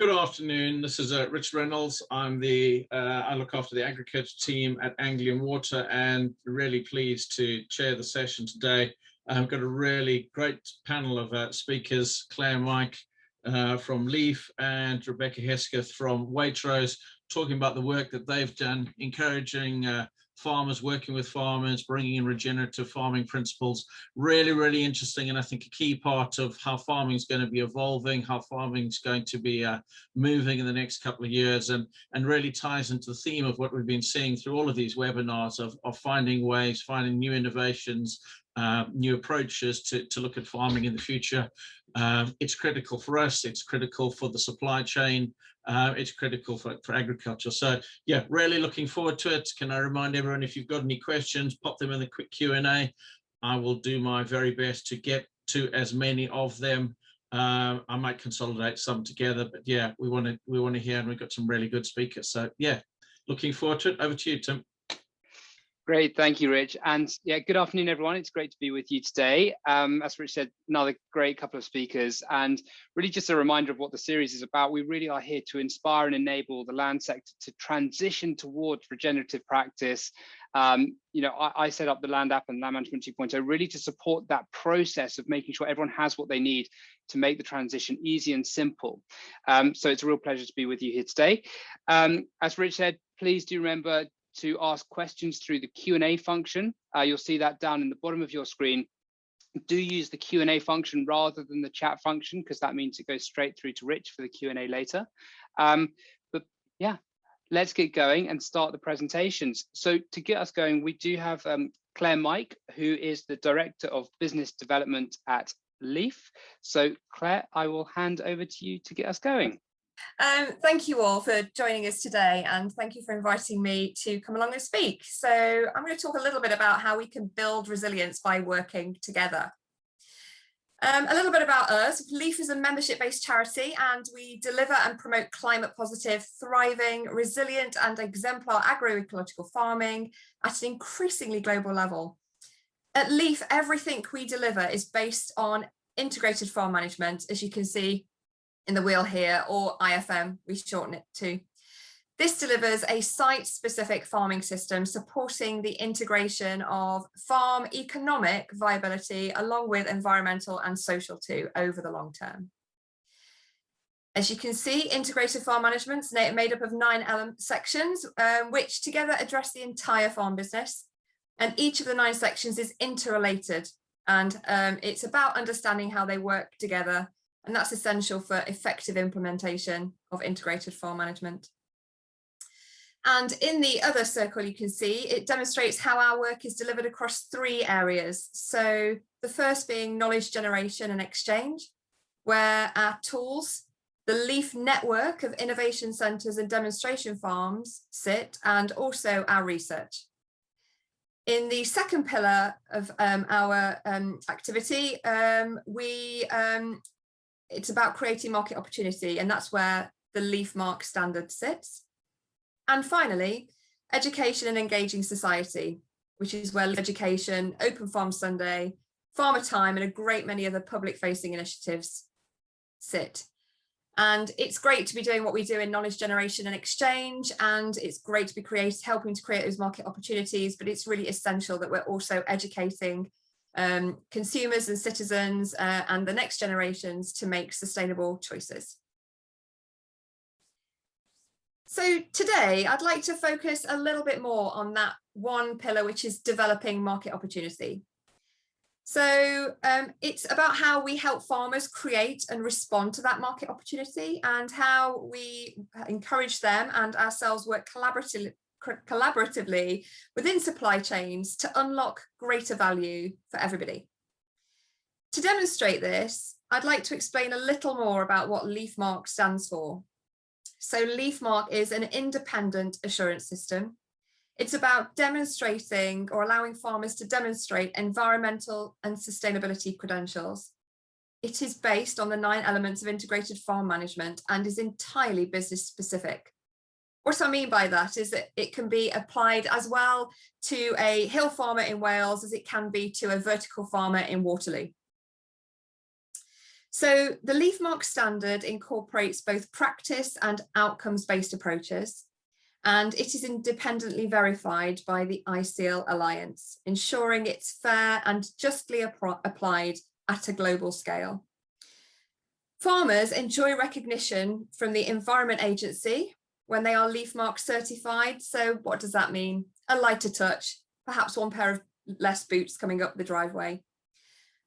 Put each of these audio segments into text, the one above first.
Good afternoon. This is Rich Reynolds. I look after the agriculture team at Anglian Water, and really pleased to chair the session today. I've got a really great panel of speakers: Clare Mike from Leaf and Rebecca Hesketh from Waitrose, talking about the work that they've done, encouraging farmers, working with farmers, bringing in regenerative farming principles. Really interesting, and I think a key part of how farming is going to be evolving, how farming is going to be moving in the next couple of years, and really ties into the theme of what we've been seeing through all of these webinars of finding ways, finding new innovations, new approaches to look at farming in the future. It's critical for us, it's critical for the supply chain, it's critical for agriculture. So yeah, really looking forward to it. Can I remind everyone, if you've got any questions, pop them in the quick Q&A. I will do my very best to get to as many of them. I might consolidate some together, but yeah, we want to hear, and we've got some really good speakers. So yeah, looking forward to it. Over to you, Tim. Great, thank you, Rich. And yeah, good afternoon, everyone. It's great to be with you today. As Rich said, another great couple of speakers, and really just a reminder of what the series is about. We really are here to inspire and enable the land sector to transition towards regenerative practice. I set up the Land App and Land Management 2.0 really to support that process of making sure everyone has what they need to make the transition easy and simple. So it's a real pleasure to be with you here today. As Rich said, please do remember to ask questions through the Q&A function. You'll see that down in the bottom of your screen. Do use the Q&A function rather than the chat function, because that means it goes straight through to Rich for the Q&A later. But yeah, let's get going and start the presentations. So to get us going, we do have Clare Mike, who is the Director of Business Development at Leaf. So Clare, I will hand over to you to get us going. Thank you all for joining us today, and thank you for inviting me to come along and speak. So I'm going to talk a little bit about how we can build resilience by working together. A little bit about us. Leaf is a membership-based charity, and we deliver and promote climate positive, thriving, resilient and exemplar agroecological farming at an increasingly global level. At Leaf, everything we deliver is based on integrated farm management, as you can see in the wheel here, or IFM, we shorten it to. This delivers a site-specific farming system supporting the integration of farm economic viability along with environmental and social too over the long term. As you can see, integrated farm management is made up of 9 sections, which together address the entire farm business. And each of the 9 sections is interrelated, and it's about understanding how they work together. And that's essential for effective implementation of integrated farm management. And in the other circle, you can see it demonstrates how our work is delivered across 3 areas. So the first being knowledge generation and exchange, where our tools, the Leaf network of innovation centres and demonstration farms sit, and also our research. In the second pillar of our activity, it's about creating market opportunity, and that's where the Leaf Mark standard sits. And finally, education and engaging society, which is where education, Open Farm Sunday, Farmer Time, and a great many other public-facing initiatives sit. And it's great to be doing what we do in knowledge generation and exchange, and it's great to be helping to create those market opportunities, but it's really essential that we're also educating consumers and citizens and the next generations to make sustainable choices. So today I'd like to focus a little bit more on that one pillar, which is developing market opportunity. So it's about how we help farmers create and respond to that market opportunity, and how we encourage them and ourselves work collaboratively within supply chains to unlock greater value for everybody. To demonstrate this, I'd like to explain a little more about what Leaf Mark stands for. So Leaf Mark is an independent assurance system. It's about demonstrating or allowing farmers to demonstrate environmental and sustainability credentials. It is based on the 9 elements of integrated farm management and is entirely business specific. What I mean by that is that it can be applied as well to a hill farmer in Wales as it can be to a vertical farmer in Waterloo. So the LeafMark standard incorporates both practice and outcomes-based approaches, and it is independently verified by the ICL Alliance, ensuring it's fair and justly applied at a global scale. Farmers enjoy recognition from the Environment Agency when they are LeafMark certified. So what does that mean? A lighter touch, perhaps one pair of less boots coming up the driveway.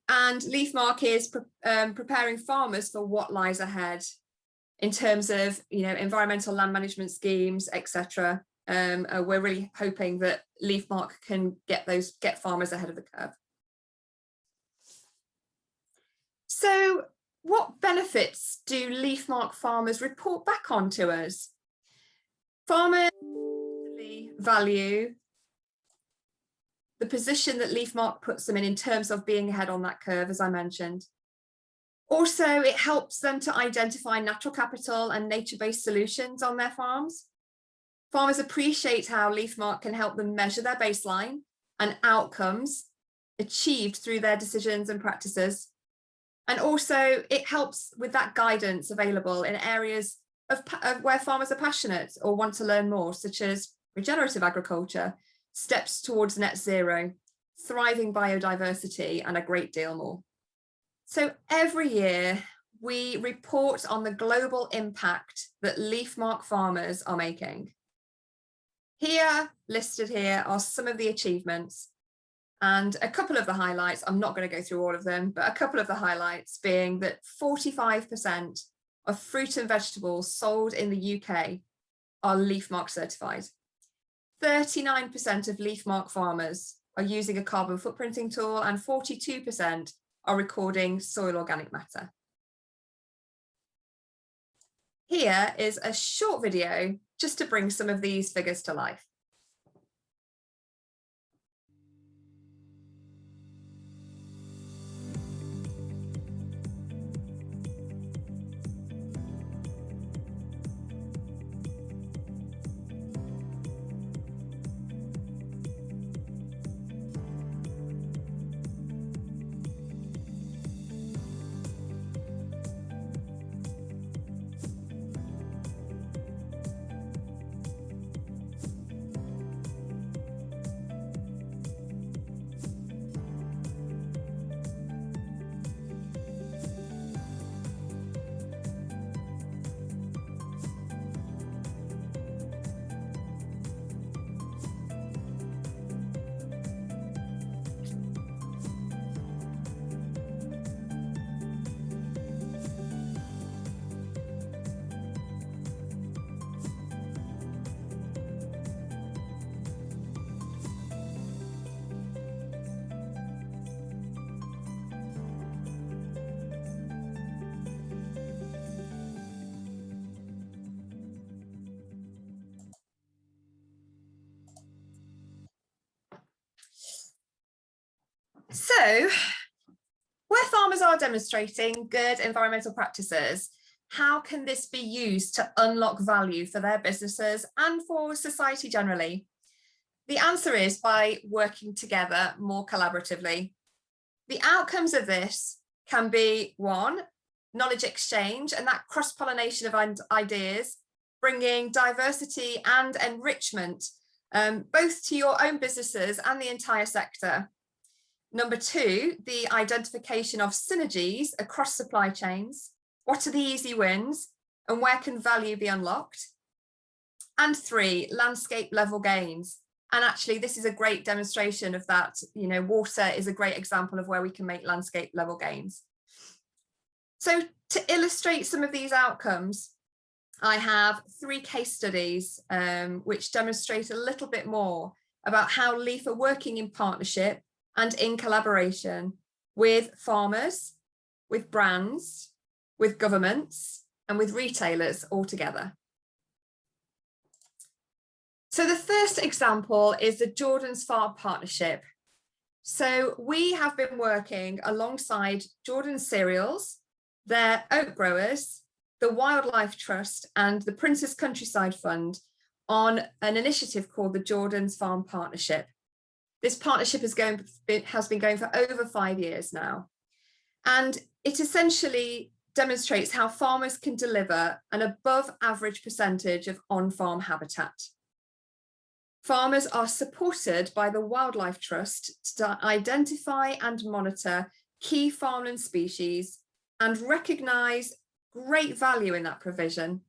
And LeafMark is preparing farmers for what lies ahead in terms of, environmental land management schemes, etc. We're really hoping that LeafMark can get farmers ahead of the curve. So what benefits do LeafMark farmers report back on to us? Farmers value the position that LeafMark puts them in terms of being ahead on that curve, as I mentioned. Also, it helps them to identify natural capital and nature-based solutions on their farms. Farmers appreciate how LeafMark can help them measure their baseline and outcomes achieved through their decisions and practices. And also, it helps with that guidance available in areas of where farmers are passionate or want to learn more, such as regenerative agriculture, steps towards net zero, thriving biodiversity, and a great deal more. So every year we report on the global impact that LeafMark farmers are making. Listed here are some of the achievements and a couple of the highlights. I'm not going to go through all of them, but a couple of the highlights being that 45% of fruit and vegetables sold in the UK are LeafMark certified. 39% of LeafMark farmers are using a carbon footprinting tool and 42% are recording soil organic matter. Here is a short video just to bring some of these figures to life. So, where farmers are demonstrating good environmental practices, how can this be used to unlock value for their businesses and for society generally? The answer is by working together more collaboratively. The outcomes of this can be, one, knowledge exchange and that cross-pollination of ideas, bringing diversity and enrichment both to your own businesses and the entire sector. Number two, the identification of synergies across supply chains. What are the easy wins and where can value be unlocked? And three, landscape level gains. And actually, this is a great demonstration of that. Water is a great example of where we can make landscape level gains. So to illustrate some of these outcomes, I have 3 case studies which demonstrate a little bit more about how Leaf are working in partnership and in collaboration with farmers, with brands, with governments, and with retailers all together. So the first example is the Jordan's Farm Partnership. So we have been working alongside Jordan Cereals, their oat growers, the Wildlife Trust, and the Prince's Countryside Fund on an initiative called the Jordan's Farm Partnership. This partnership has been going for over 5 years now. And it essentially demonstrates how farmers can deliver an above average percentage of on-farm habitat. Farmers are supported by the Wildlife Trust to identify and monitor key farmland species and recognise great value in that provision.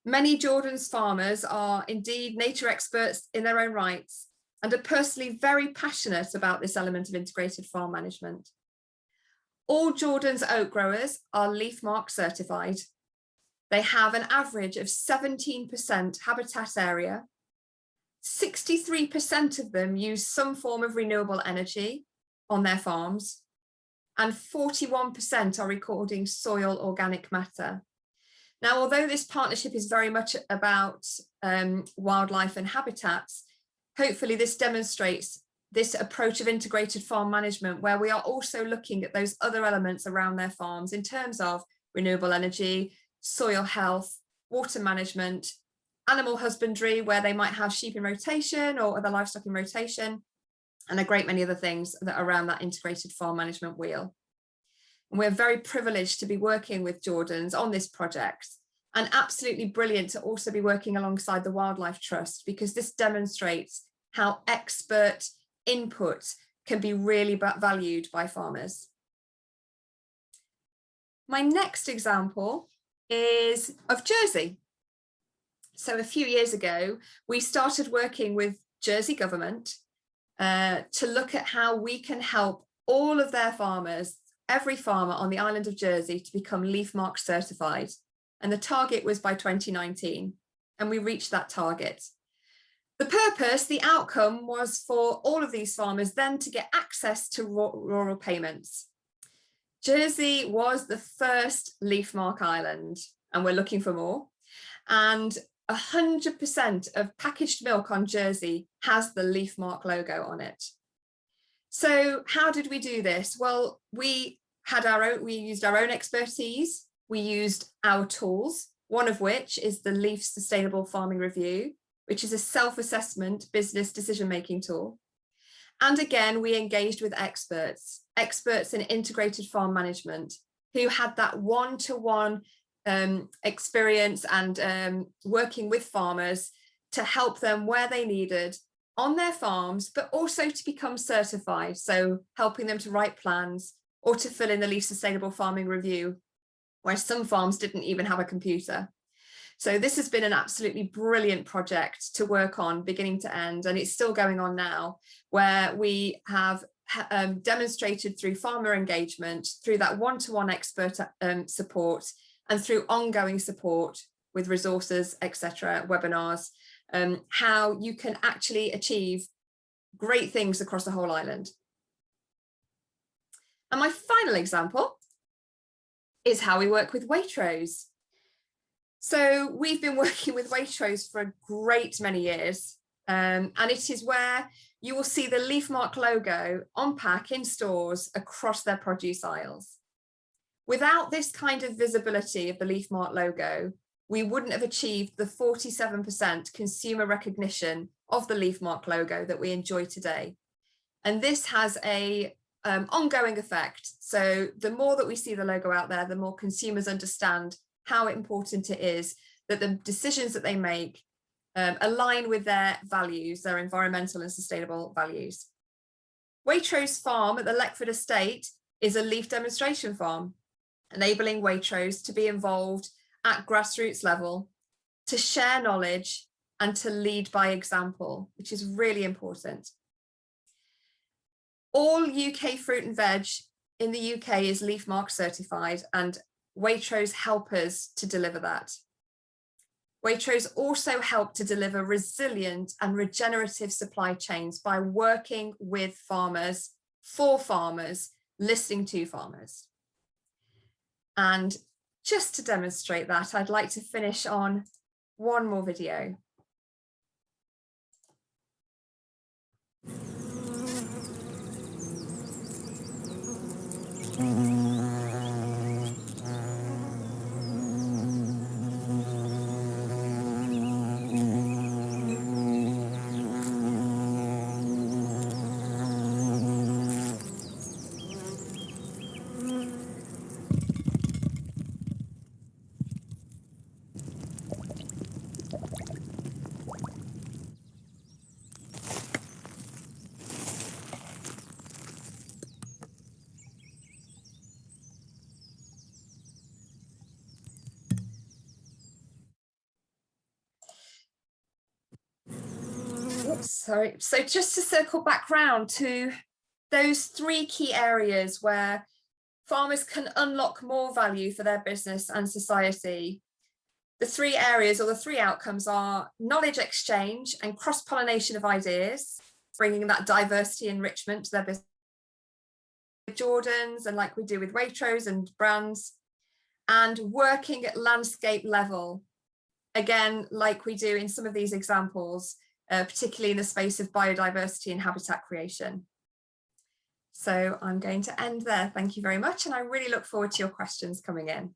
Many Jordan's farmers are indeed nature experts in their own rights and are personally very passionate about this element of integrated farm management. All Jordan's oak growers are Leaf Mark certified. They have an average of 17% habitat area. 63% of them use some form of renewable energy on their farms, and 41% are recording soil organic matter. Now, although this partnership is very much about wildlife and habitats, hopefully this demonstrates this approach of integrated farm management, where we are also looking at those other elements around their farms in terms of renewable energy, soil health, water management, animal husbandry, where they might have sheep in rotation or other livestock in rotation, and a great many other things that are around that integrated farm management wheel. And we're very privileged to be working with Jordans on this project, and absolutely brilliant to also be working alongside the Wildlife Trust, because this demonstrates how expert input can be really valued by farmers. My next example is of Jersey. So a few years ago, we started working with Jersey government to look at how we can help all of their farmers, every farmer on the island of Jersey, to become Leaf Mark certified. And the target was by 2019, and we reached that target. The purpose, the outcome, was for all of these farmers then to get access to rural payments. Jersey was the first Leaf Mark island, and we're looking for more. And 100% of packaged milk on Jersey has the Leaf Mark logo on it. So how did we do this? Well, we used our own expertise. We used our tools, one of which is the Leaf Sustainable Farming Review, which is a self-assessment business decision-making tool. And again, we engaged with experts in integrated farm management, who had that one-to-one experience and working with farmers to help them where they needed on their farms, but also to become certified. So helping them to write plans or to fill in the Leaf Sustainable Farming Review, where some farms didn't even have a computer. So this has been an absolutely brilliant project to work on beginning to end, and it's still going on now, where we have demonstrated through farmer engagement, through that one-to-one expert support, and through ongoing support with resources, etc., webinars, how you can actually achieve great things across the whole island. And my final example is how we work with Waitrose. So we've been working with Waitrose for a great many years, and it is where you will see the Leaf Mark logo on pack in stores across their produce aisles. Without this kind of visibility of the Leaf Mark logo, we wouldn't have achieved the 47% consumer recognition of the Leaf Mark logo that we enjoy today. And this has a ongoing effect. So the more that we see the logo out there, the more consumers understand how important it is that the decisions that they make align with their values, their environmental and sustainable values. Waitrose Farm at the Leckford Estate is a leaf demonstration farm, enabling Waitrose to be involved at grassroots level, to share knowledge and to lead by example, which is really important. All UK fruit and veg in the UK is Leaf Mark certified, and Waitrose help us to deliver that. Waitrose also help to deliver resilient and regenerative supply chains by working with farmers, for farmers, listening to farmers. And just to demonstrate that, I'd like to finish on one more video. Sorry. So just to circle back round to those 3 key areas where farmers can unlock more value for their business and society. The 3 areas or the 3 outcomes are knowledge exchange and cross-pollination of ideas, bringing that diversity enrichment to their business. Jordans, and like we do with Waitrose and brands, and working at landscape level, again, like we do in some of these examples, particularly in the space of biodiversity and habitat creation. So I'm going to end there. Thank you very much. And I really look forward to your questions coming in.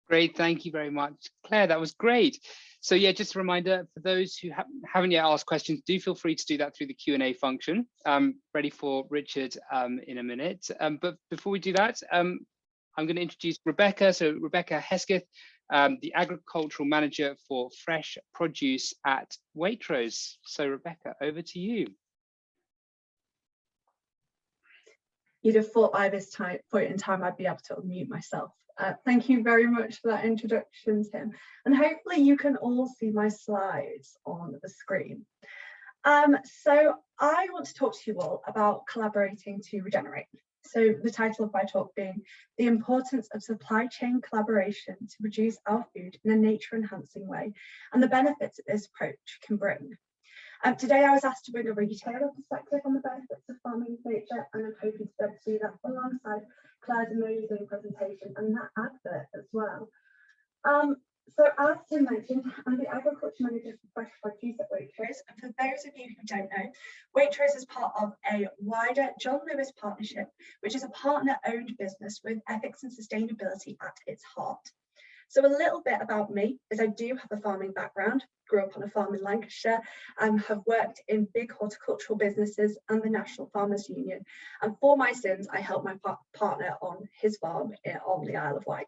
Great, thank you very much, Claire. That was great. So yeah, just a reminder for those who haven't yet asked questions, do feel free to do that through the Q&A function. Ready for Richard in a minute. But before we do that, I'm going to introduce Rebecca. So Rebecca Hesketh, the Agricultural Manager for Fresh Produce at Waitrose. So Rebecca, over to you. You'd have thought by this point in time I'd be able to unmute myself. Thank you very much for that introduction, Tim. And hopefully you can all see my slides on the screen. So I want to talk to you all about collaborating to regenerate. So the title of my talk being the importance of supply chain collaboration to produce our food in a nature enhancing way and the benefits that this approach can bring. Today I was asked to bring a retailer perspective on the benefits of farming with nature, and I'm hoping to be able to do that alongside Claire's amazing presentation and that advert as well. So as Tim mentioned, I'm the Agriculture Manager for Fresh Produce at Waitrose, and for those of you who don't know, Waitrose is part of a wider John Lewis partnership, which is a partner-owned business with ethics and sustainability at its heart. So a little bit about me is I do have a farming background, grew up on a farm in Lancashire, and have worked in big horticultural businesses and the National Farmers Union. And for my sins, I helped my partner on his farm on the Isle of Wight.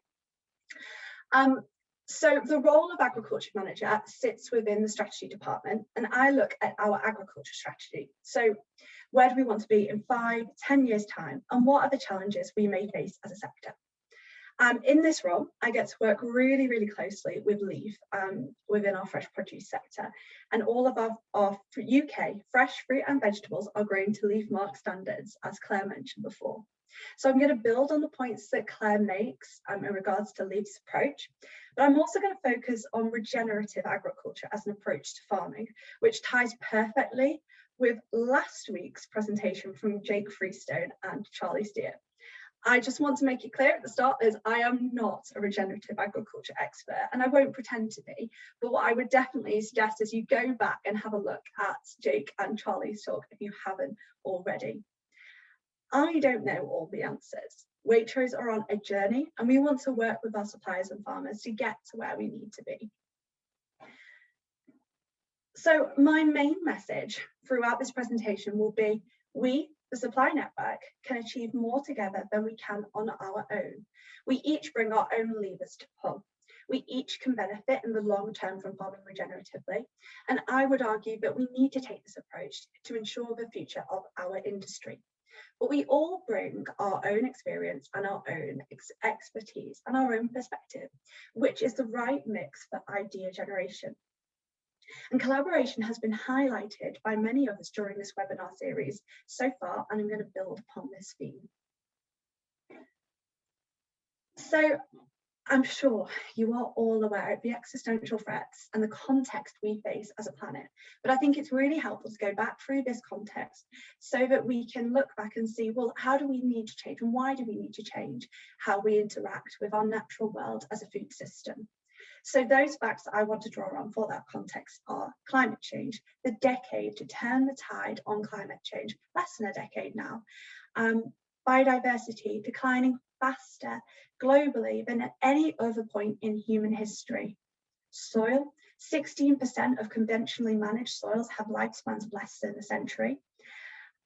So the role of Agriculture Manager sits within the strategy department, and I look at our agriculture strategy. So where do we want to be in 5, 10 years time, and what are the challenges we may face as a sector? In this role, I get to work really, really closely with Leaf within our fresh produce sector, and all of our UK fresh fruit and vegetables are grown to Leaf Mark standards, as Claire mentioned before. So I'm going to build on the points that Claire makes in regards to Leaf's approach, but I'm also going to focus on regenerative agriculture as an approach to farming, which ties perfectly with last week's presentation from Jake Freestone and Charlie Steer. I just want to make it clear at the start is I am not a regenerative agriculture expert, and I won't pretend to be, but what I would definitely suggest is you go back and have a look at Jake and Charlie's talk if you haven't already. I don't know all the answers. Waitrose are on a journey, and we want to work with our suppliers and farmers to get to where we need to be. So my main message throughout this presentation will be we, the supply network, can achieve more together than we can on our own. We each bring our own levers to pull. We each can benefit in the long term from farming regeneratively. And I would argue that we need to take this approach to ensure the future of our industry. But we all bring our own experience and our own expertise and our own perspective, which is the right mix for idea generation. And collaboration has been highlighted by many of us during this webinar series so far, and I'm going to build upon this theme. So I'm sure you are all aware of the existential threats and the context we face as a planet, but I think it's really helpful to go back through this context so that we can look back and see, well, how do we need to change and why do we need to change how we interact with our natural world as a food system? So those facts that I want to draw on for that context are climate change, the decade to turn the tide on climate change, less than a decade now, biodiversity declining faster globally than at any other point in human history. Soil, 16% of conventionally managed soils have lifespans of less than a century.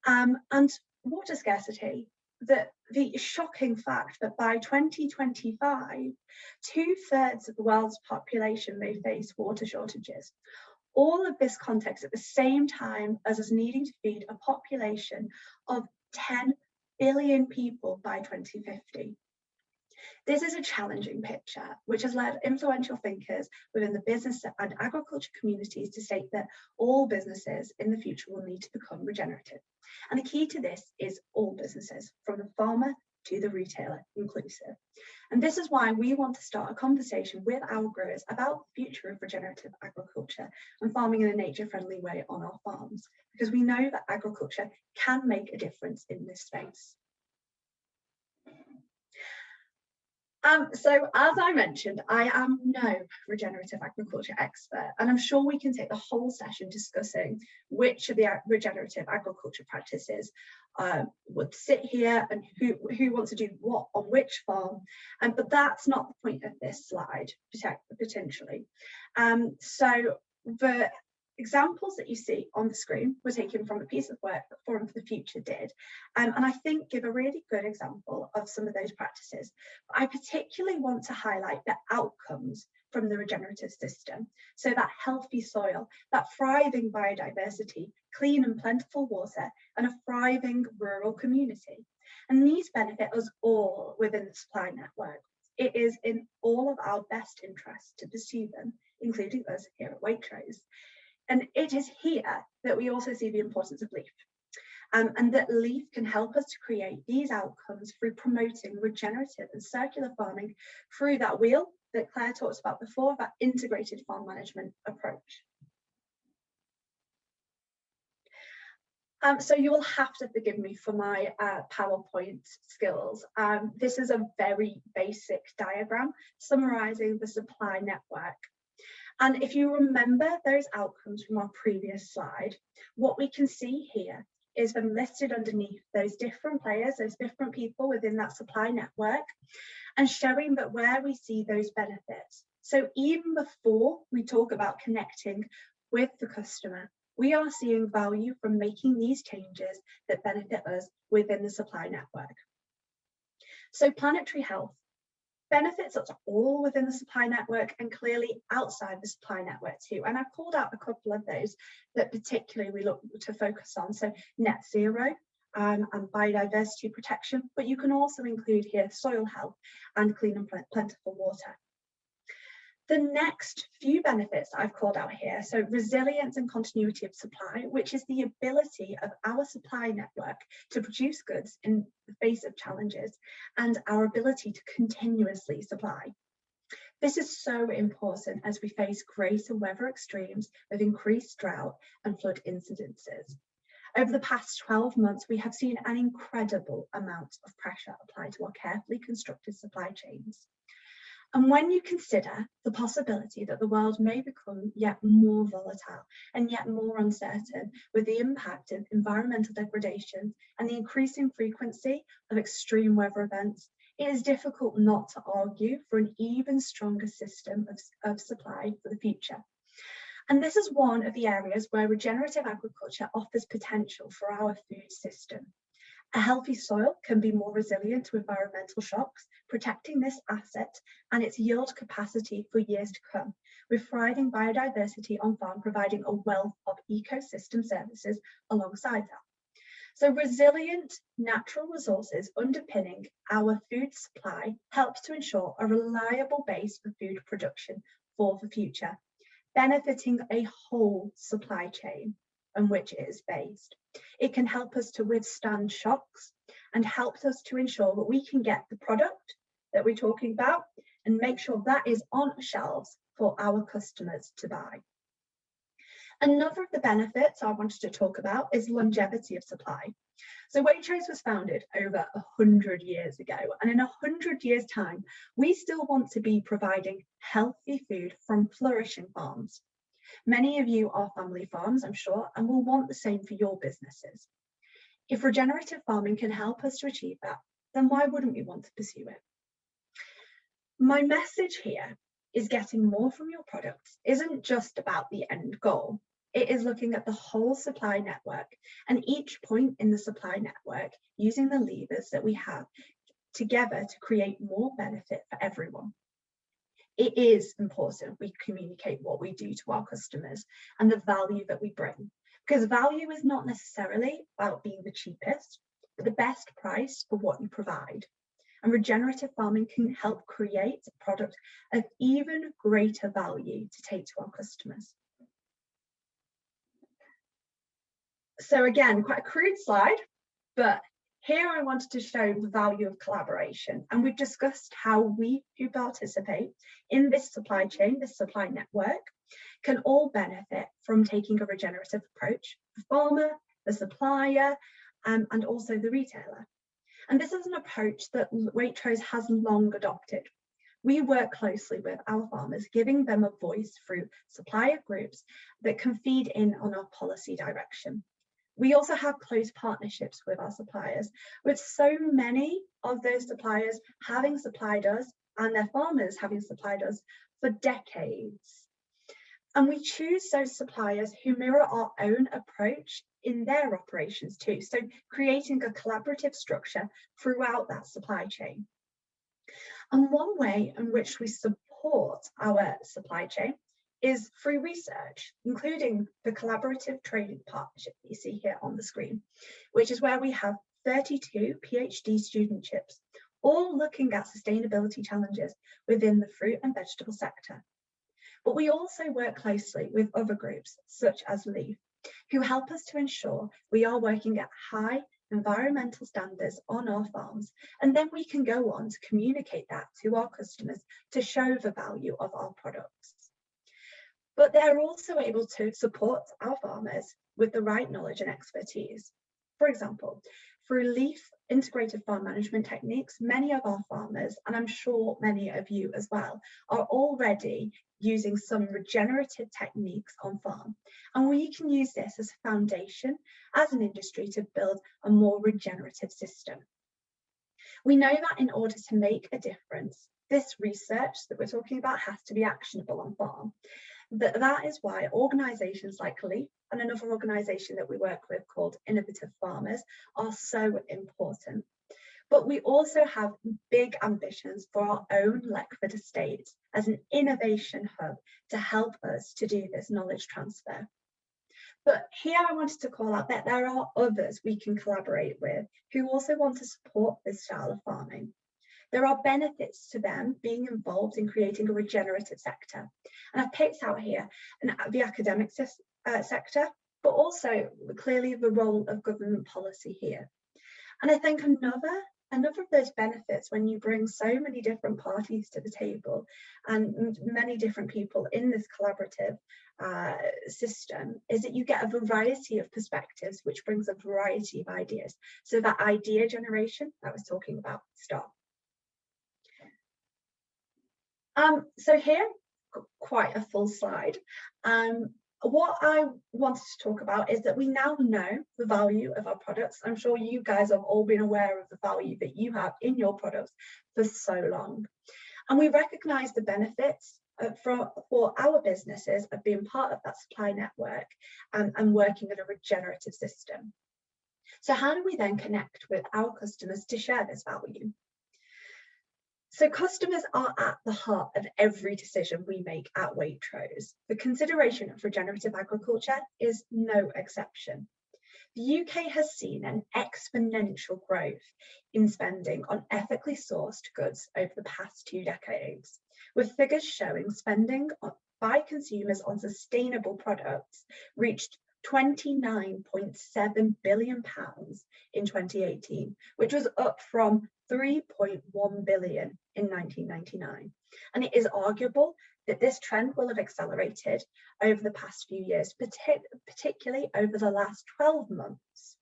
And water scarcity, the shocking fact that by 2025, 2/3 of the world's population may face water shortages. All of this context at the same time as us needing to feed a population of 10 billion people by 2050. This is a challenging picture, which has led influential thinkers within the business and agriculture communities to state that all businesses in the future will need to become regenerative. And the key to this is all businesses, from the farmer to the retailer inclusive. And this is why we want to start a conversation with our growers about the future of regenerative agriculture and farming in a nature-friendly way on our farms, because we know that agriculture can make a difference in this space. So as I mentioned, I am no regenerative agriculture expert, and I'm sure we can take the whole session discussing which of the regenerative agriculture practices would sit here and who wants to do what on which farm, but that's not the point of this slide, potentially. So the examples that you see on the screen were taken from a piece of work that Forum for the Future did, and I think give a really good example of some of those practices. But I particularly want to highlight the outcomes from the regenerative system. So that healthy soil, that thriving biodiversity, clean and plentiful water, and a thriving rural community. And these benefit us all within the supply network. It is in all of our best interests to pursue them, including us here at Waitrose. And it is here that we also see the importance of LEAF, and that LEAF can help us to create these outcomes through promoting regenerative and circular farming through that wheel that Claire talked about before, that integrated farm management approach. So you will have to forgive me for my PowerPoint skills. This is a very basic diagram summarising the supply network. And if you remember those outcomes from our previous slide, what we can see here is them listed underneath those different players, those different people within that supply network, and showing that where we see those benefits. So even before we talk about connecting with the customer, we are seeing value from making these changes that benefit us within the supply network. So planetary health benefits us all within the supply network and clearly outside the supply network too. And I've called out a couple of those that particularly we look to focus on. So net zero and biodiversity protection, but you can also include here soil health and clean and plentiful water. The next few benefits I've called out here, so resilience and continuity of supply, which is the ability of our supply network to produce goods in the face of challenges, and our ability to continuously supply. This is so important as we face greater weather extremes with increased drought and flood incidences. Over the past 12 months, we have seen an incredible amount of pressure applied to our carefully constructed supply chains. And when you consider the possibility that the world may become yet more volatile and yet more uncertain with the impact of environmental degradation and the increasing frequency of extreme weather events, it is difficult not to argue for an even stronger system of supply for the future. And this is one of the areas where regenerative agriculture offers potential for our food system. A healthy soil can be more resilient to environmental shocks, protecting this asset and its yield capacity for years to come, with thriving biodiversity on farm providing a wealth of ecosystem services alongside that. So resilient natural resources underpinning our food supply helps to ensure a reliable base for food production for the future, benefiting a whole supply chain on which it is based. It can help us to withstand shocks and helps us to ensure that we can get the product that we're talking about and make sure that is on shelves for our customers to buy. Another of the benefits I wanted to talk about is longevity of supply. So Waitrose was founded over 100 years ago, and in 100 years' time, we still want to be providing healthy food from flourishing farms. Many of you are family farms, I'm sure, and will want the same for your businesses. If regenerative farming can help us to achieve that, then why wouldn't we want to pursue it? My message here is getting more from your products isn't just about the end goal. It is looking at the whole supply network and each point in the supply network using the levers that we have together to create more benefit for everyone. It is important we communicate what we do to our customers and the value that we bring, because value is not necessarily about being the cheapest, but the best price for what you provide. and regenerative farming can help create a product of even greater value to take to our customers. So again, quite a crude slide, but here I wanted to show the value of collaboration, and we've discussed how we who participate in this supply chain, this supply network, can all benefit from taking a regenerative approach: the farmer, the supplier, and also the retailer. And this is an approach that Waitrose has long adopted. We work closely with our farmers, giving them a voice through supplier groups that can feed in on our policy direction. We also have close partnerships with our suppliers, with so many of those suppliers having supplied us and their farmers having supplied us for decades. And we choose those suppliers who mirror our own approach in their operations too, so creating a collaborative structure throughout that supply chain. And one way in which we support our supply chain is through research, including the collaborative trading partnership that you see here on the screen, which is where we have 32 PhD studentships, all looking at sustainability challenges within the fruit and vegetable sector. But we also work closely with other groups, such as LEAF, who help us to ensure we are working at high environmental standards on our farms, and then we can go on to communicate that to our customers to show the value of our products. But they're also able to support our farmers with the right knowledge and expertise. For example, through LEAF integrated farm management techniques, many of our farmers, and I'm sure many of you as well, are already using some regenerative techniques on farm. And we can use this as a foundation as an industry to build a more regenerative system. We know that in order to make a difference, this research that we're talking about has to be actionable on farm. That is why organisations like LEAF and another organisation that we work with called Innovative Farmers are so important. But we also have big ambitions for our own Leckford estate as an innovation hub to help us to do this knowledge transfer. But here I wanted to call out that there are others we can collaborate with who also want to support this style of farming. There are benefits to them being involved in creating a regenerative sector. And I've picked out here the academic sector, but also clearly the role of government policy here. And I think another of those benefits when you bring so many different parties to the table and many different people in this collaborative system is that you get a variety of perspectives, which brings a variety of ideas. So that idea generation I was talking about at the start. So here, quite a full slide. What I wanted to talk about is that we now know the value of our products. I'm sure you guys have all been aware of the value that you have in your products for so long. And we recognise the benefits for our businesses of being part of that supply network and working in a regenerative system. So how do we then connect with our customers to share this value? So customers are at the heart of every decision we make at Waitrose. The consideration of regenerative agriculture is no exception. The UK has seen an exponential growth in spending on ethically sourced goods over the past 2 decades, with figures showing spending by consumers on sustainable products reached £29.7 billion in 2018, which was up from £3.1 billion in 1999. And it is arguable that this trend will have accelerated over the past few years, particularly over the last 12 months.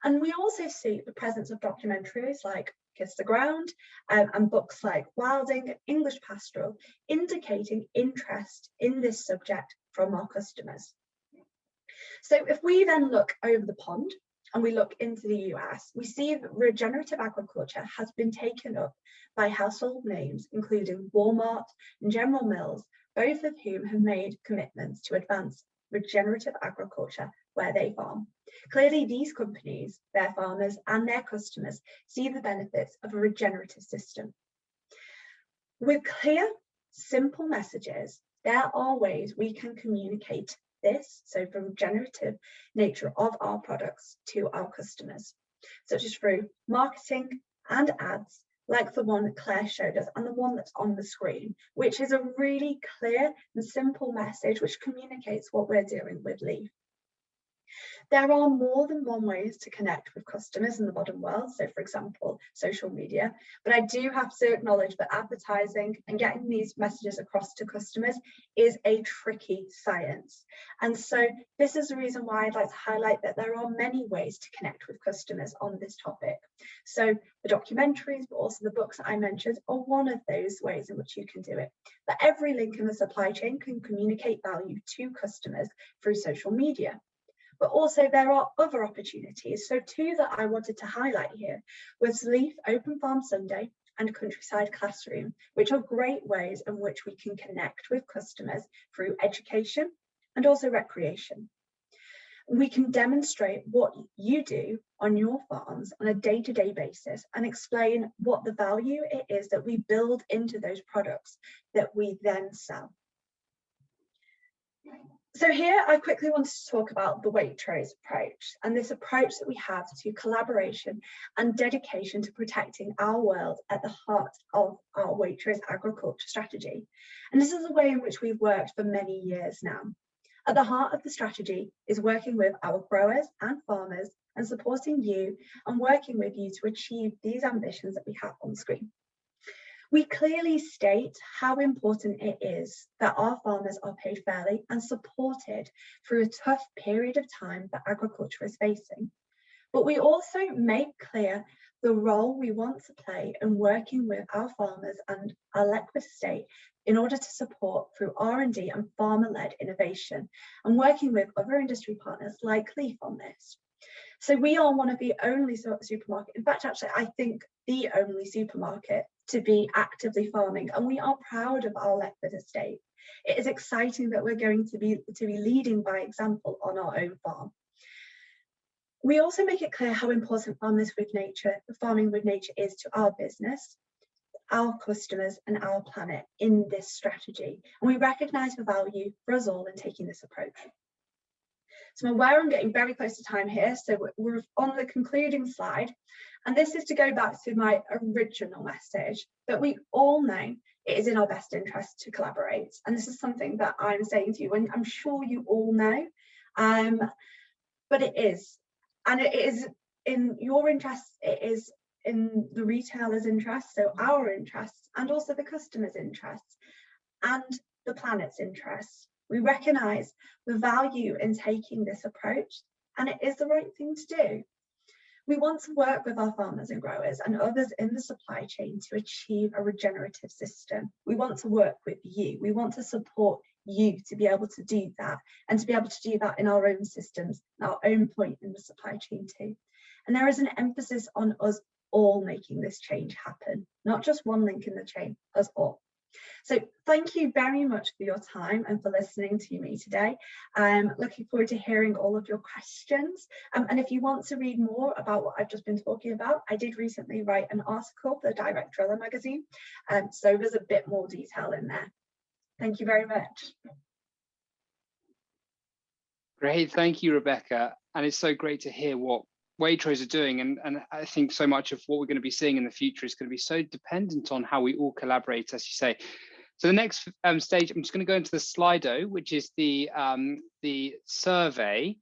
And we also see the presence of documentaries like Kiss the Ground and books like Wilding, English Pastoral, indicating interest in this subject from our customers. So if we then look over the pond and we look into the US, we see that regenerative agriculture has been taken up by household names, including Walmart and General Mills, both of whom have made commitments to advance regenerative agriculture where they farm. Clearly, these companies, their farmers and their customers see the benefits of a regenerative system. With clear, simple messages, there are ways we can communicate this, so the regenerative nature of our products to our customers, such as through marketing and ads like the one that Claire showed us and the one that's on the screen, which is a really clear and simple message which communicates what we're doing with Leaf. There are more than one ways to connect with customers in the modern world. So for example, social media, but I do have to acknowledge that advertising and getting these messages across to customers is a tricky science. And so this is the reason why I'd like to highlight that there are many ways to connect with customers on this topic. So the documentaries, but also the books that I mentioned are one of those ways in which you can do it. But every link in the supply chain can communicate value to customers through social media. But also there are other opportunities. So two that I wanted to highlight here was Leaf Open Farm Sunday and Countryside Classroom, which are great ways in which we can connect with customers through education and also recreation. We can demonstrate what you do on your farms on a day-to-day basis and explain what the value it is that we build into those products that we then sell. So here I quickly wanted to talk about the Waitrose approach and this approach that we have to collaboration and dedication to protecting our world at the heart of our Waitrose agriculture strategy. And this is a way in which we've worked for many years now. At the heart of the strategy is working with our growers and farmers and supporting you and working with you to achieve these ambitions that we have on the screen. We clearly state how important it is that our farmers are paid fairly and supported through a tough period of time that agriculture is facing. But we also make clear the role we want to play in working with our farmers and our Hesketh estate in order to support through R&D and farmer-led innovation and working with other industry partners like Leaf on this. So we are one of the only supermarket, in fact, actually, I think the only supermarket to be actively farming, and we are proud of our Hesketh estate. It is exciting that we're going to be leading by example on our own farm. We also make it clear how important farming with nature is to our business, our customers and our planet in this strategy. And we recognise the value for us all in taking this approach. So I'm aware I'm getting very close to time here, so we're on the concluding slide. And this is to go back to my original message that we all know it is in our best interest to collaborate. And this is something that I'm saying to you, and I'm sure you all know, but it is. And it is in your interests, it is in the retailer's interests, so our interests, and also the customer's interests, and the planet's interests. We recognise the value in taking this approach, and it is the right thing to do. We want to work with our farmers and growers and others in the supply chain to achieve a regenerative system. We want to work with you. We want to support you to be able to do that, and to be able to do that in our own systems, our own point in the supply chain too. And there is an emphasis on us all making this change happen, not just one link in the chain, us all. So thank you very much for your time and for listening to me today. I'm looking forward to hearing all of your questions. And if you want to read more about what I've just been talking about, I did recently write an article for the Direct Driller magazine. So there's a bit more detail in there. Thank you very much. Great, thank you, Rebecca. And it's so great to hear what Waitrose are doing, and I think so much of what we're going to be seeing in the future is going to be so dependent on how we all collaborate, as you say. So the next stage, I'm just going to go into the Slido, which is the survey.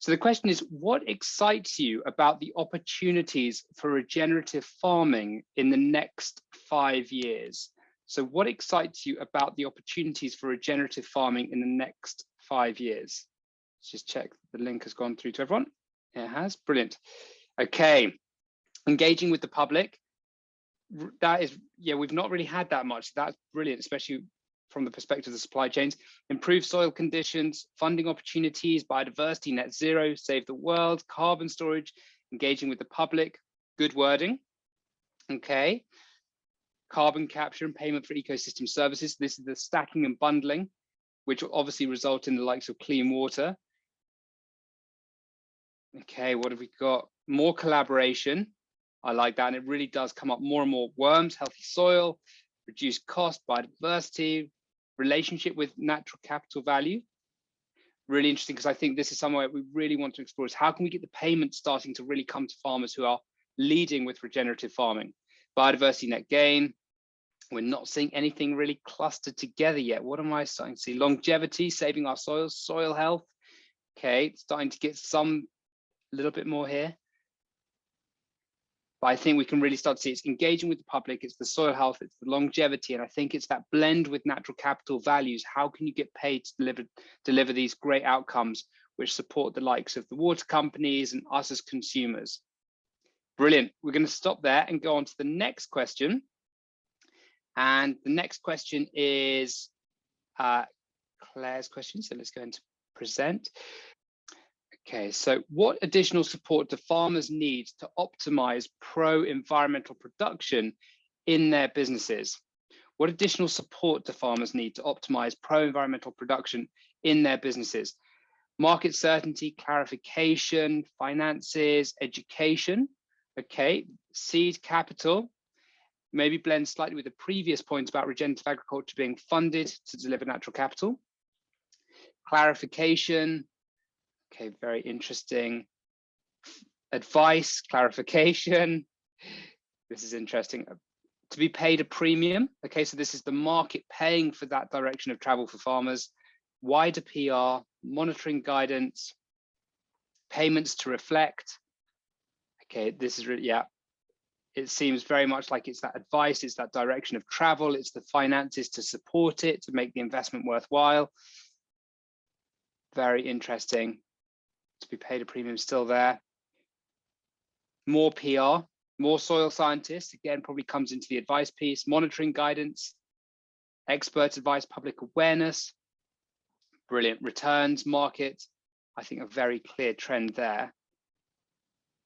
So the question is, what excites you about the opportunities for regenerative farming in the next 5 years? So what excites you about the opportunities for regenerative farming in the next 5 years? Let's just check the link has gone through to everyone. It has, brilliant. Okay, engaging with the public. That is, yeah, we've not really had that much. That's brilliant, especially from the perspective of the supply chains. Improve soil conditions, funding opportunities, biodiversity, net zero, save the world, carbon storage, engaging with the public, good wording. Okay, carbon capture and payment for ecosystem services. This is the stacking and bundling, which will obviously result in the likes of clean water. Okay, what have we got? More collaboration. I like that. And it really does come up more and more. Worms, healthy soil, reduced cost, biodiversity, relationship with natural capital value. Really interesting, because I think this is somewhere we really want to explore is how can we get the payments starting to really come to farmers who are leading with regenerative farming. Biodiversity net gain. We're not seeing anything really clustered together yet. What am I starting to see? Longevity, saving our soils, soil health. Okay, starting to get some little bit more here. But I think we can really start to see it's engaging with the public, it's the soil health, it's the longevity, and I think it's that blend with natural capital values. How can you get paid to deliver these great outcomes which support the likes of the water companies and us as consumers? Brilliant. We're going to stop there and go on to the next question. And the next question is Claire's question. So let's go into present. Okay, so what additional support do farmers need to optimize pro-environmental production in their businesses? What additional support do farmers need to optimize pro-environmental production in their businesses? Market certainty, clarification, finances, education, okay, seed capital, maybe blend slightly with the previous point about regenerative agriculture being funded to deliver natural capital. Clarification, okay, very interesting. Advice, clarification. This is interesting. To be paid a premium. Okay, so this is the market paying for that direction of travel for farmers. Wider PR, monitoring guidance, payments to reflect. Okay, this is really, yeah. It seems very much like it's that advice, it's that direction of travel, it's the finances to support it, to make the investment worthwhile. Very interesting. To be paid a premium still there. More PR, more soil scientists, again, probably comes into the advice piece, monitoring guidance, expert advice, public awareness, brilliant. Returns, market, I think a very clear trend there.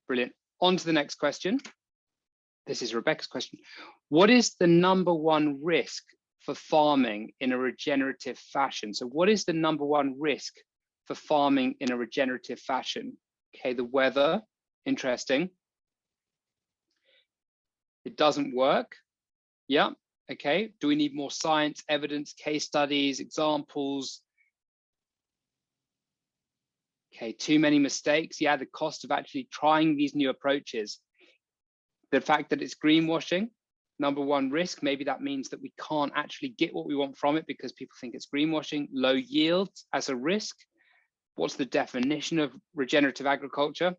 Brilliant. On to the next question. This is Rebecca's question. What is the #1 risk for farming in a regenerative fashion? So what is the #1 risk for farming in a regenerative fashion? Okay, the weather, interesting. It doesn't work. Yeah, okay. Do we need more science, evidence, case studies, examples? Okay, too many mistakes. Yeah, the cost of actually trying these new approaches. The fact that it's greenwashing, #1 risk, maybe that means that we can't actually get what we want from it because people think it's greenwashing. Low yields as a risk. What's the definition of regenerative agriculture?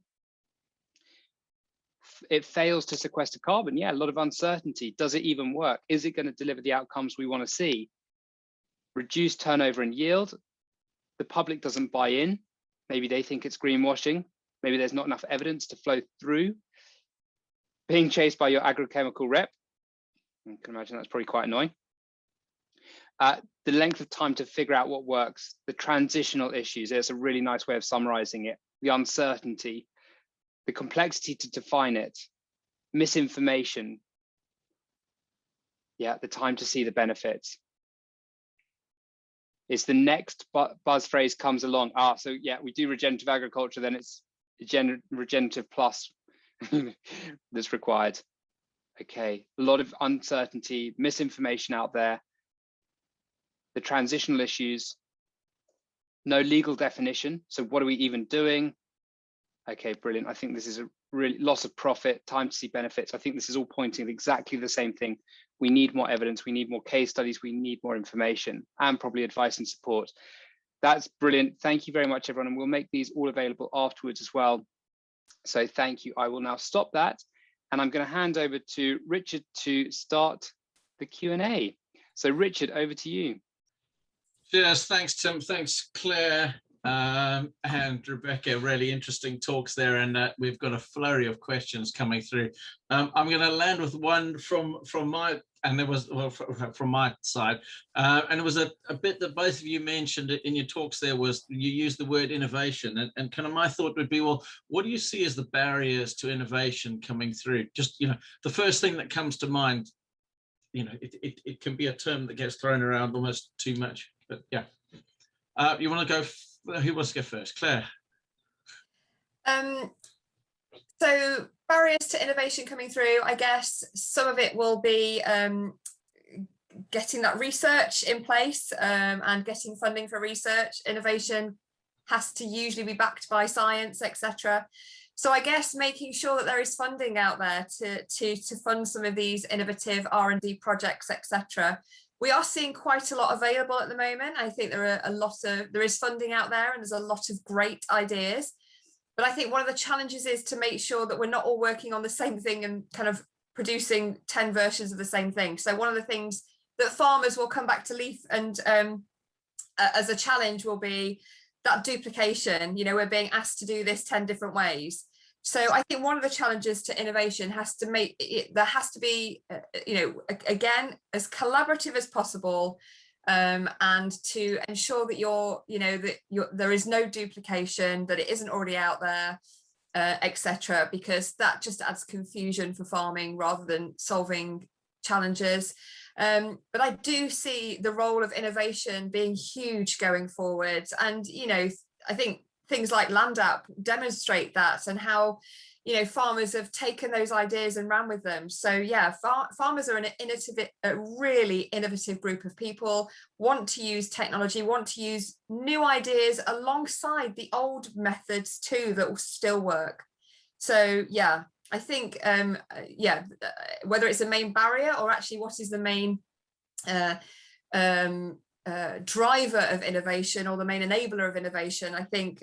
It fails to sequester carbon. Yeah, a lot of uncertainty. Does it even work? Is it going to deliver the outcomes we want to see? Reduced turnover and yield. The public doesn't buy in. Maybe they think it's greenwashing. Maybe there's not enough evidence to flow through. Being chased by your agrochemical rep. I can imagine that's probably quite annoying. The length of time to figure out what works, the transitional issues, it's a really nice way of summarizing it. The uncertainty, the complexity to define it, misinformation. Yeah, the time to see the benefits. It's the next buzz phrase comes along. So yeah, we do regenerative agriculture, then it's regenerative plus that's required. Okay, a lot of uncertainty, misinformation out there. The transitional issues, no legal definition. So what are we even doing? Okay, brilliant. I think this is a really loss of profit, time to see benefits. I think this is all pointing at exactly the same thing. We need more evidence, we need more case studies, we need more information, and probably advice and support. That's brilliant. Thank you very much, everyone. And we'll make these all available afterwards as well. So thank you. I will now stop that. And I'm going to hand over to Richard to start the Q&A. So Richard, over to you. Yes, thanks, Tim. Thanks, Claire and Rebecca. Really interesting talks there, and we've got a flurry of questions coming through. I'm going to land with one from my, and there was from my side, and it was a bit that both of you mentioned in your talks. There was you used the word innovation, and kind of my thought would be, well, what do you see as the barriers to innovation coming through? Just the first thing that comes to mind. It can be a term that gets thrown around almost too much, but yeah. You want to go? Who wants to go first? Claire. So barriers to innovation coming through, I guess some of it will be getting that research in place and getting funding for research. Innovation has to usually be backed by science, etc. So I guess making sure that there is funding out there to fund some of these innovative R&D projects, etc. We are seeing quite a lot available at the moment. I think there is funding out there, and there's a lot of great ideas. But I think one of the challenges is to make sure that we're not all working on the same thing and kind of producing 10 versions of the same thing. So one of the things that farmers will come back to LEAF and as a challenge will be that duplication. You know, we're being asked to do this 10 different ways. So I think one of the challenges to innovation has to make it, there has to be, you know, again, as collaborative as possible, and to ensure that there is no duplication, that it isn't already out there, etc., because that just adds confusion for farming rather than solving challenges. But I do see the role of innovation being huge going forward, and you know, I think things like Land App demonstrate that, and how, you know, farmers have taken those ideas and ran with them. So yeah, farmers are a really innovative group of people, want to use technology, want to use new ideas alongside the old methods too that will still work. So yeah, I think whether it's a main barrier or actually what is the main driver of innovation or the main enabler of innovation, I think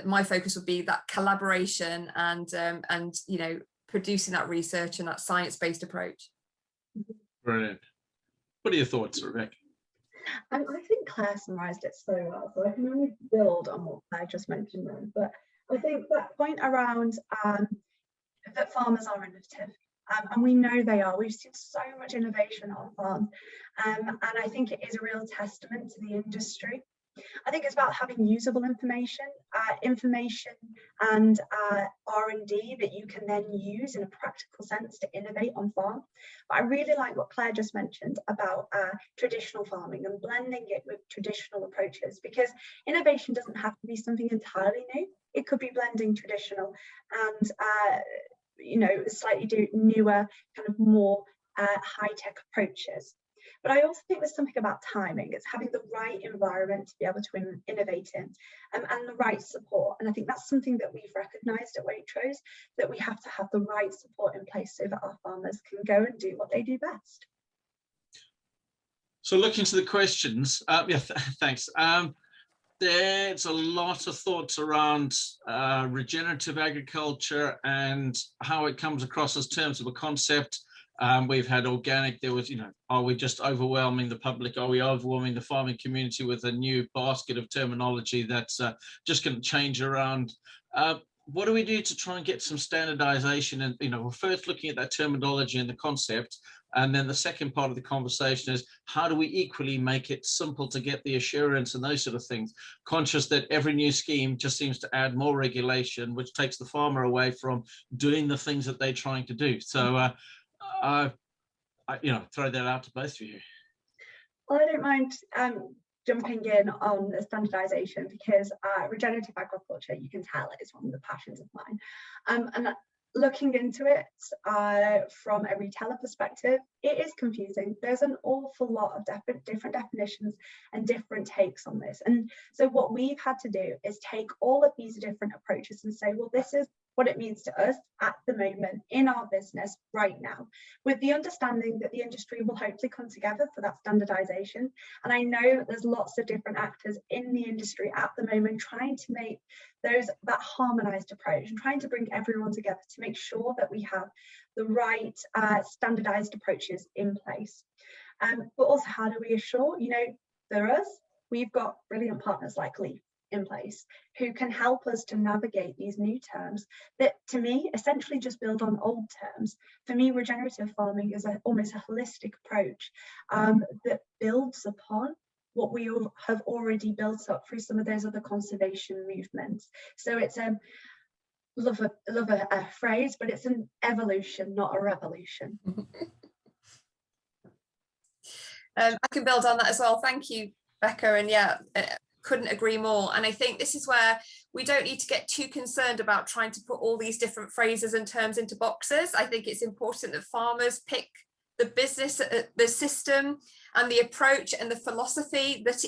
my focus would be that collaboration and you know, producing that research and that science-based approach. Brilliant. What are your thoughts, Rebecca? I think Claire summarised it so well, so I can only build on what Claire just mentioned then. But I think that point around that farmers are innovative, and we know they are. We've seen so much innovation on farms, and I think it is a real testament to the industry. I think it's about having usable information and R&D that you can then use in a practical sense to innovate on farm. But I really like what Claire just mentioned about traditional farming and blending it with traditional approaches, because innovation doesn't have to be something entirely new. It could be blending traditional and you know, slightly newer, kind of more high-tech approaches. But I also think there's something about timing. It's having the right environment to be able to innovate in, and the right support. And I think that's something that we've recognised at Waitrose, that we have to have the right support in place so that our farmers can go and do what they do best. So looking to the questions, thanks. There's a lot of thoughts around regenerative agriculture and how it comes across as terms of a concept. We've had organic, there was, you know, are we just overwhelming the public? Are we overwhelming the farming community with a new basket of terminology that's just going to change around? What do we do to try and get some standardization? And, you know, we're first looking at that terminology and the concept. And then the second part of the conversation is, how do we equally make it simple to get the assurance and those sort of things? Conscious that every new scheme just seems to add more regulation, which takes the farmer away from doing the things that they're trying to do. So, you know, throw that out to both of you. Well, I don't mind jumping in on the standardization, because regenerative agriculture, you can tell, is one of the passions of mine. And looking into it from a retailer perspective, it is confusing. There's an awful lot of different definitions and different takes on this. And so what we've had to do is take all of these different approaches and say, well, this is what it means to us at the moment in our business right now, with the understanding that the industry will hopefully come together for that standardization. And I know that there's lots of different actors in the industry at the moment trying to make that harmonized approach and trying to bring everyone together to make sure that we have the right standardized approaches in place. But also, how do we assure, you know, for us, we've got brilliant partners like LEAF in place who can help us to navigate these new terms that, to me, essentially just build on old terms. For me, regenerative farming is almost a holistic approach that builds upon what we have already built up through some of those other conservation movements. So it's love a phrase, but it's an evolution, not a revolution. I can build on that as well. Thank you, Becca. And yeah, couldn't agree more. And I think this is where we don't need to get too concerned about trying to put all these different phrases and terms into boxes. I think it's important that farmers pick the business, the system and the approach and the philosophy that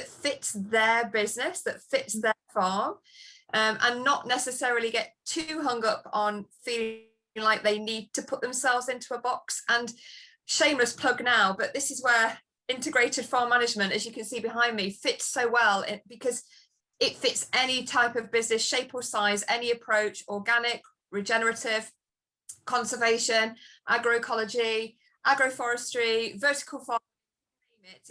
fits their business, that fits their farm. and not necessarily get too hung up on feeling like they need to put themselves into a box. And shameless plug now, but this is where integrated farm management, as you can see behind me, fits so well, because it fits any type of business, shape or size, any approach: organic, regenerative, conservation, agroecology, agroforestry, vertical farming.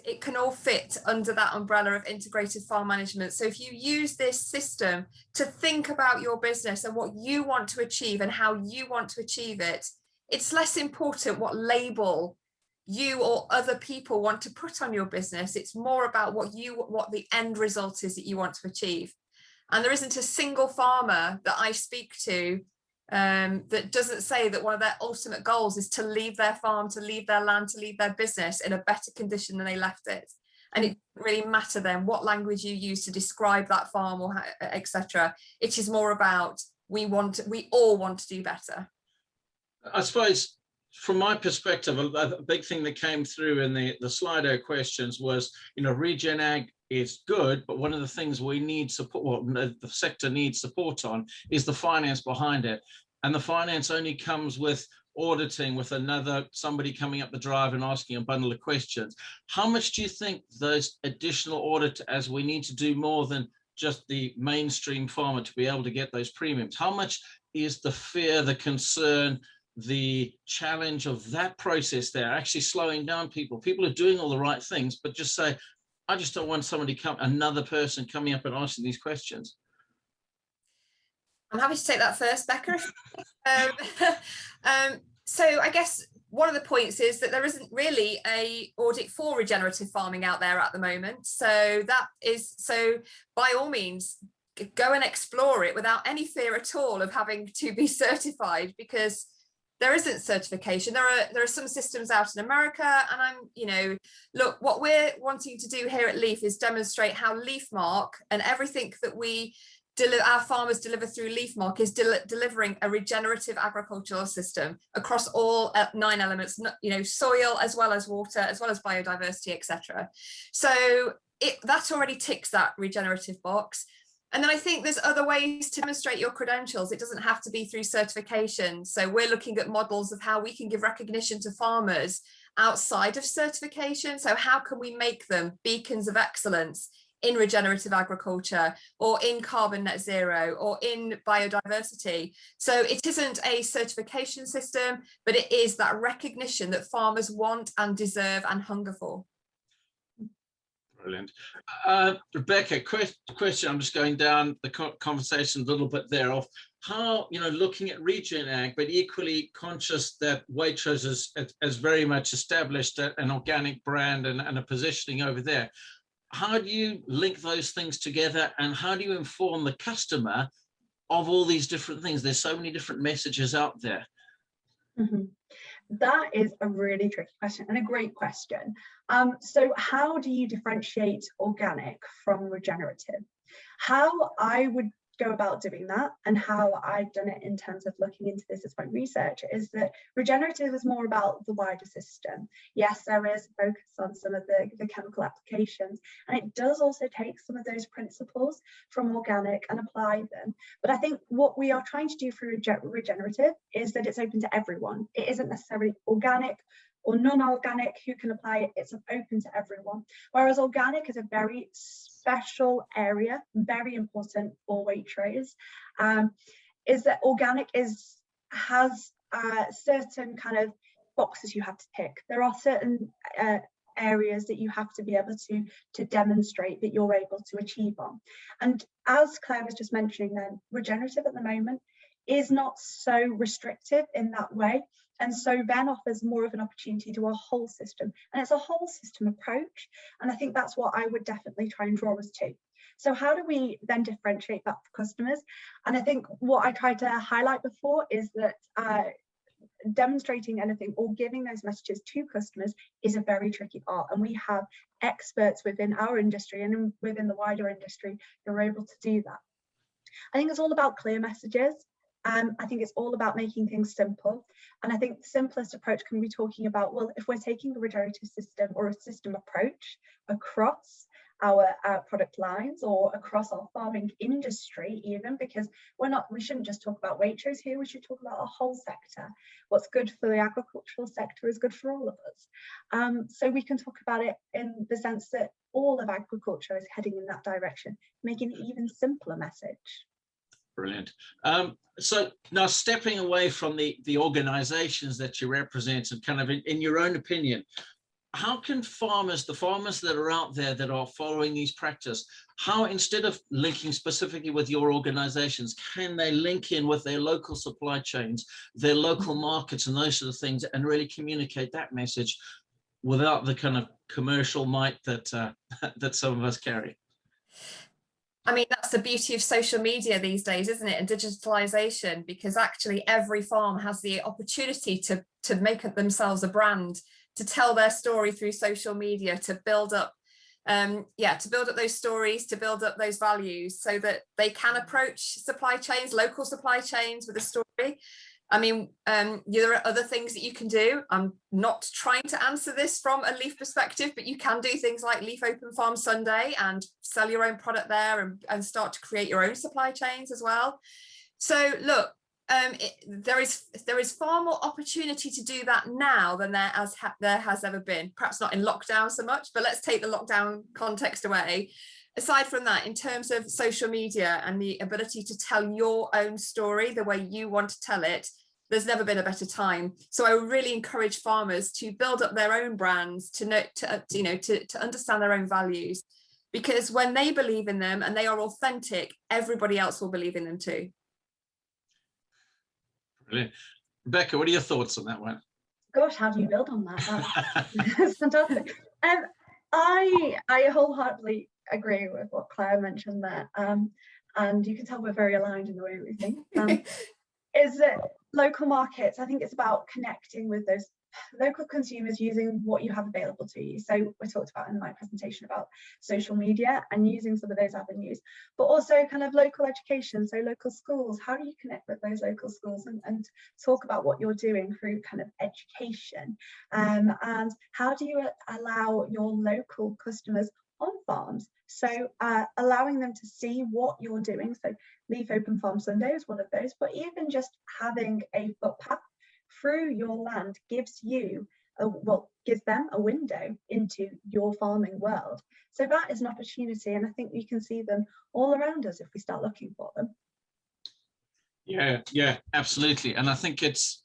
It can all fit under that umbrella of integrated farm management. So if you use this system to think about your business and what you want to achieve and how you want to achieve it, it's less important what label you or other people want to put on your business. It's more about what the end result is that you want to achieve. And there isn't a single farmer that I speak to that doesn't say that one of their ultimate goals is to leave their farm, to leave their land, to leave their business in a better condition than they left it. And it doesn't really matter then what language you use to describe that farm or etc. It is more about we all want to do better. I suppose from my perspective, a big thing that came through in the Slido questions was, Regen Ag is good, but one of the things we need support, the sector needs support on, is the finance behind it. And the finance only comes with auditing, with somebody coming up the drive and asking a bundle of questions. How much do you think those additional audit, as we need to do more than just the mainstream farmer to be able to get those premiums, how much is the fear, the concern, the challenge of that process there actually slowing down people? People are doing all the right things, but just say, I just don't want another person coming up and asking these questions. I'm happy to take that first, Becca. So I guess one of the points is that there isn't really a audit for regenerative farming out there at the moment. So by all means, go and explore it without any fear at all of having to be certified, because there isn't certification. There are some systems out in America, and look, what we're wanting to do here at Leaf is demonstrate how LeafMark and everything that our farmers deliver through LeafMark is delivering a regenerative agricultural system across all 9 elements, soil as well as water, as well as biodiversity, etc. So that already ticks that regenerative box. And then I think there's other ways to demonstrate your credentials. It doesn't have to be through certification. So we're looking at models of how we can give recognition to farmers outside of certification. So how can we make them beacons of excellence in regenerative agriculture, or in carbon net zero, or in biodiversity? So it isn't a certification system, but it is that recognition that farmers want and deserve and hunger for. Brilliant. Rebecca, question, I'm just going down the conversation a little bit there of how, looking at Regen Ag, but equally conscious that Waitrose is very much established an organic brand and a positioning over there. How do you link those things together, and how do you inform the customer of all these different things? There's so many different messages out there. Mm-hmm. That is a really tricky question and a great question. So how do you differentiate organic from regenerative? How I would go about doing that, and how I've done it in terms of looking into this as my research, is that regenerative is more about the wider system. Yes, there is focus on some of the chemical applications, and it does also take some of those principles from organic and apply them. But I think what we are trying to do through regenerative is that it's open to everyone. It isn't necessarily organic or non-organic who can apply it. It's open to everyone. Whereas organic is a very special area, very important for Waitrose, is that organic has certain kind of boxes you have to tick. There are certain areas that you have to be able to demonstrate that you're able to achieve on. And as Claire was just mentioning then, regenerative at the moment is not so restrictive in that way, and so then offers more of an opportunity to a whole system, and it's a whole system approach, and I think that's what I would definitely try and draw us to. So how do we then differentiate that for customers? And I think what I tried to highlight before is that demonstrating anything or giving those messages to customers is a very tricky art, and we have experts within our industry and within the wider industry who are able to do that. I think it's all about clear messages. I think it's all about making things simple. And I think the simplest approach can be talking about, well, if we're taking a regenerative system or a system approach across our product lines or across our farming industry even, because we shouldn't just talk about Waitrose here, we should talk about our whole sector. What's good for the agricultural sector is good for all of us. So we can talk about it in the sense that all of agriculture is heading in that direction, making it even simpler message. Brilliant. So now stepping away from the organizations that you represent and kind of in your own opinion, how can the farmers that are out there that are following these practices, how instead of linking specifically with your organizations, can they link in with their local supply chains, their local markets and those sort of things, and really communicate that message without the kind of commercial might that that some of us carry? I mean, that's the beauty of social media these days, isn't it? And digitalization, because actually every farm has the opportunity to make themselves a brand, to tell their story through social media, to build up, to build up those stories, to build up those values so that they can approach supply chains, local supply chains with a story. I mean, there are other things that you can do. I'm not trying to answer this from a Leaf perspective, but you can do things like Leaf Open Farm Sunday and sell your own product there and start to create your own supply chains as well. So look, there is far more opportunity to do that now than there has ever been. Perhaps not in lockdown so much, but let's take the lockdown context away. Aside from that, in terms of social media and the ability to tell your own story the way you want to tell it, there's never been a better time. So I would really encourage farmers to build up their own brands, to understand their own values, because when they believe in them and they are authentic, everybody else will believe in them too. Brilliant. Rebecca, what are your thoughts on that one? Gosh, how do you build on that? That's fantastic. I wholeheartedly agree with what Claire mentioned there, and you can tell we're very aligned in the way we think. Is that local markets? I think it's about connecting with those local consumers using what you have available to you. So we talked about in my presentation about social media and using some of those avenues, but also kind of local education. So local schools, how do you connect with those local schools and talk about what you're doing through kind of education, and how do you allow your local customers on farms? So allowing them to see what you're doing. So Leaf Open Farm Sunday is one of those, but even just having a footpath through your land gives them a window into your farming world. So that is an opportunity, and I think we can see them all around us if we start looking for them. Yeah, absolutely. And I think it's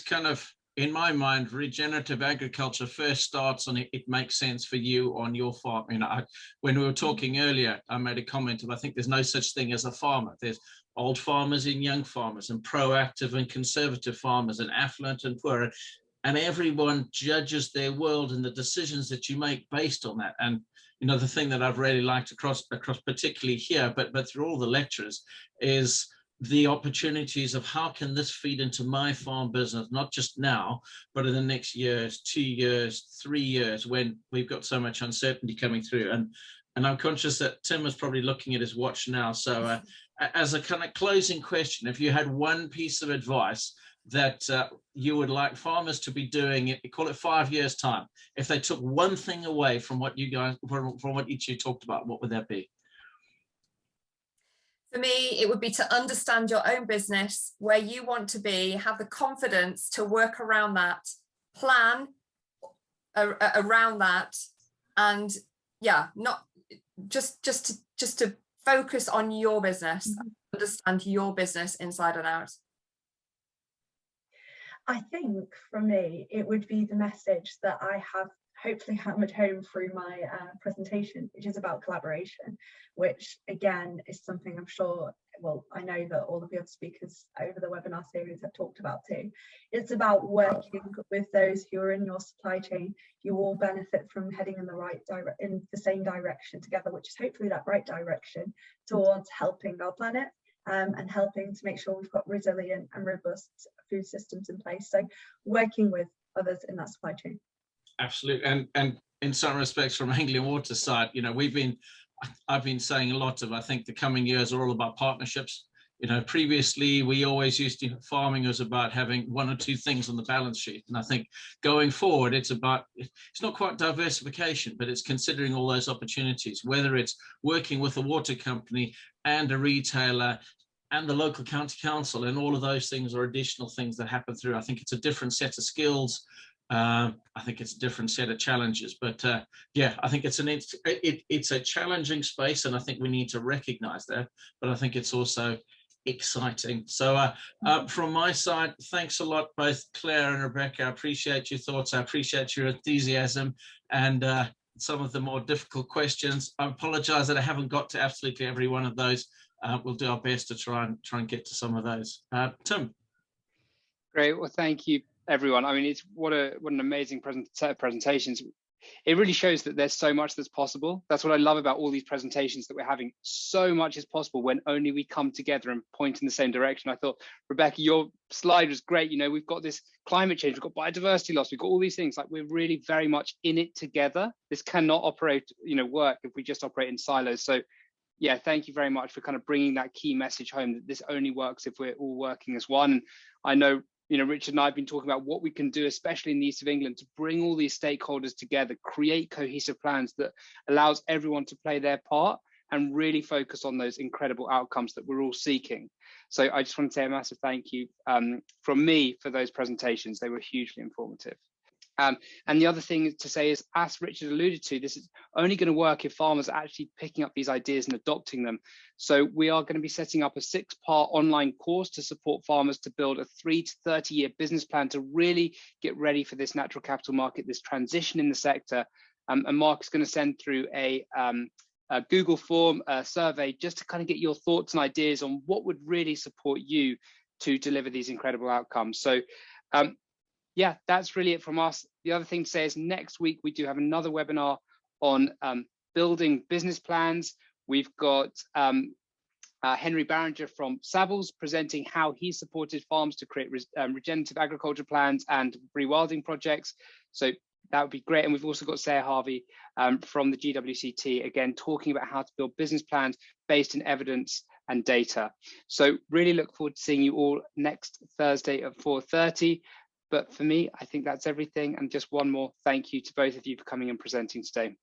kind of, in my mind, regenerative agriculture first starts on it makes sense for you on your farm. You know, when we were talking earlier, I made a comment of, I think there's no such thing as a farmer. There's old farmers and young farmers, and proactive and conservative farmers, and affluent and poor, and everyone judges their world and the decisions that you make based on that. And you know, the thing that I've really liked across particularly here, but through all the lectures, is the opportunities of how can this feed into my farm business, not just now, but in the next years, 2 years, 3 years, when we've got so much uncertainty coming through. And I'm conscious that Tim is probably looking at his watch now. So as a kind of closing question, if you had one piece of advice that you would like farmers to be doing, call it 5 years time, if they took one thing away from what you guys, from what each of you talked about, what would that be? For me, it would be to understand your own business, where you want to be, have the confidence to work around that, plan around that, and not just to focus on your business, understand your business inside and out. I think for me, it would be the message that I have hopefully hammered home through my presentation, which is about collaboration, which again is something I'm sure, well, I know that all of the other speakers over the webinar series have talked about too. It's about working with those who are in your supply chain. You all benefit from heading in the same direction together, which is hopefully that right direction towards helping our planet and helping to make sure we've got resilient and robust food systems in place. So working with others in that supply chain. Absolutely. And in some respects, from Anglian Water side, you know, I've been saying a lot of, I think the coming years are all about partnerships. You know, previously we always used to, farming was about having one or two things on the balance sheet. And I think going forward, it's not quite diversification, but it's considering all those opportunities, whether it's working with a water company and a retailer and the local county council, and all of those things are additional things that happen through. I think it's a different set of skills. I think it's a different set of challenges, but yeah, I think it's a challenging space, and I think we need to recognize that, but I think it's also exciting. So from my side, thanks a lot, both Claire and Rebecca. I appreciate your thoughts. I appreciate your enthusiasm and some of the more difficult questions. I apologize that I haven't got to absolutely every one of those. We'll do our best to try and get to some of those. Tim. Great. Well, thank you, everyone. I mean, it's what an amazing set of presentations. It really shows that there's so much that's possible. That's what I love about all these presentations that we're having. So much is possible when only we come together and point in the same direction. I thought, Rebecca, your slide was great. You know, we've got this climate change, we've got biodiversity loss, we've got all these things. Like, we're really very much in it together. This cannot operate, work if we just operate in silos. So yeah, thank you very much for kind of bringing that key message home, that this only works if we're all working as one. And I know, Richard and I have been talking about what we can do, especially in the east of England, to bring all these stakeholders together, create cohesive plans that allows everyone to play their part and really focus on those incredible outcomes that we're all seeking. So I just want to say a massive thank you from me for those presentations. They were hugely informative. And the other thing to say is, as Richard alluded to, this is only going to work if farmers are actually picking up these ideas and adopting them. So we are going to be setting up a 6-part online course to support farmers to build a 3 to 30-year business plan to really get ready for this natural capital market, this transition in the sector. And Mark is going to send through a Google form, a survey, just to kind of get your thoughts and ideas on what would really support you to deliver these incredible outcomes. So yeah, that's really it from us. The other thing to say is, next week we do have another webinar on building business plans. We've got Henry Barringer from Savills presenting how he supported farms to create regenerative agriculture plans and rewilding projects. So that would be great. And we've also got Sarah Harvey from the GWCT, again, talking about how to build business plans based in evidence and data. So really look forward to seeing you all next Thursday at 4:30. But for me, I think that's everything. And just one more thank you to both of you for coming and presenting today.